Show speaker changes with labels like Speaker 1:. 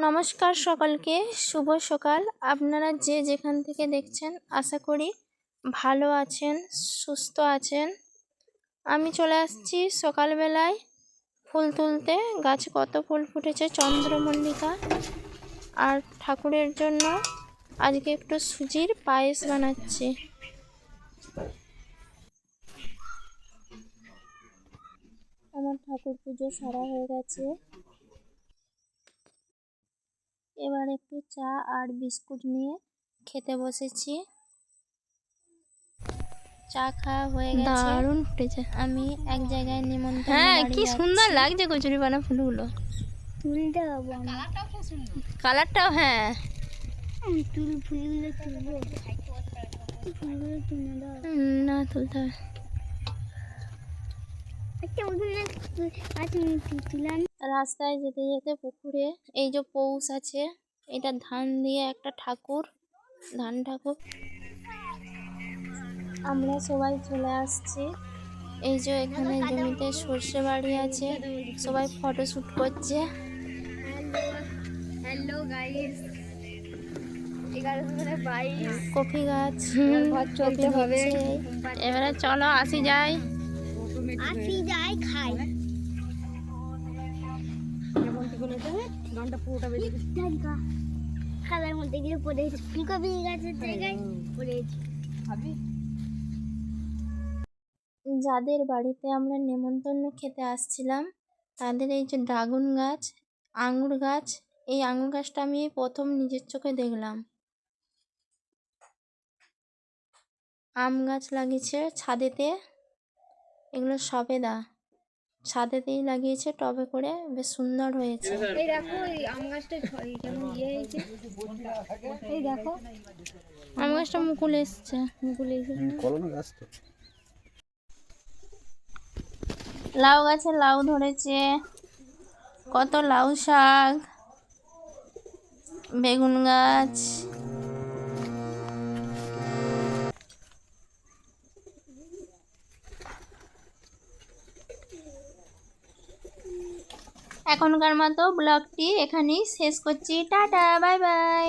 Speaker 1: নমস্কার সকলকে, শুভ সকাল। আপনারা যে যেখান থেকে দেখছেন আশা করি ভালো আছেন, সুস্থ আছেন। আমি চলে আসছি সকালবেলায় ফুল তুলতে। গাছে কত ফুল ফুটেছে চন্দ্রমল্লিকা। আর ঠাকুরের জন্য আজকে একটু সুজির পায়েস বানাচ্ছি। আমার ঠাকুর পুজো সারা হয়ে গেছে। এবার একটু চা আর বিস্কুট নিয়ে খেতে বসেছি। চা খাওয়া হয়ে গেছে।
Speaker 2: দারুণ ফুটেছে।
Speaker 1: আমি এক জায়গায় নিমন্ত্রণ।
Speaker 2: হ্যাঁ, কি সুন্দর লাগছে কচুরিপানা ফুলগুলো।
Speaker 1: তুলতে হবে,
Speaker 2: কালারটাও হ্যাঁ।
Speaker 1: ফুলগুলো তুলবো,
Speaker 2: না তুলতে হবে।
Speaker 1: রাস্তায় যেতে যেতে পুকুরে এই যে পৌষ আছে, এটা ধান দিয়ে একটা ঠাকুর, ধান ঠাকুর। আমরা সবাই চলে আসছি। এই যে এখানে জমিতে সর্ষে বাড়ি আছে, সবাই ফটোশুট করছে।
Speaker 2: হ্যালো গাইস,
Speaker 1: কফি গাছ
Speaker 2: চলতে হবে। এবারে চলো আসি যাই
Speaker 1: খাই। খালার মধ্যে গিয়ে পড়েছি, ফুলকপি গাছের জায়গায় পড়েছি। যাদের বাড়িতে আমরা নেমন্তন্ন খেতে আসছিলাম তাদের এই যে ড্রাগন গাছ, আঙুর গাছ, এই আঙুর গাছটা আমি প্রথম নিজের চোখে দেখলাম। আম গাছ লাগিয়েছে ছাদেতে, এগুলো সবেদা ছাদেতেই লাগিয়েছে টবে করে, বেশ সুন্দর হয়েছে।
Speaker 2: এই দেখো এই আম গাছটা কেমন হয়েছে। এই দেখো
Speaker 1: আম গাছটা মুকুল এসছে, লাউ গাছে লাউ ধরেছে, কত লাউ শাক, বেগুন গাছ। এখনকার মতো ব্লগটি এখানেই শেষ করছি। Tata, bye bye.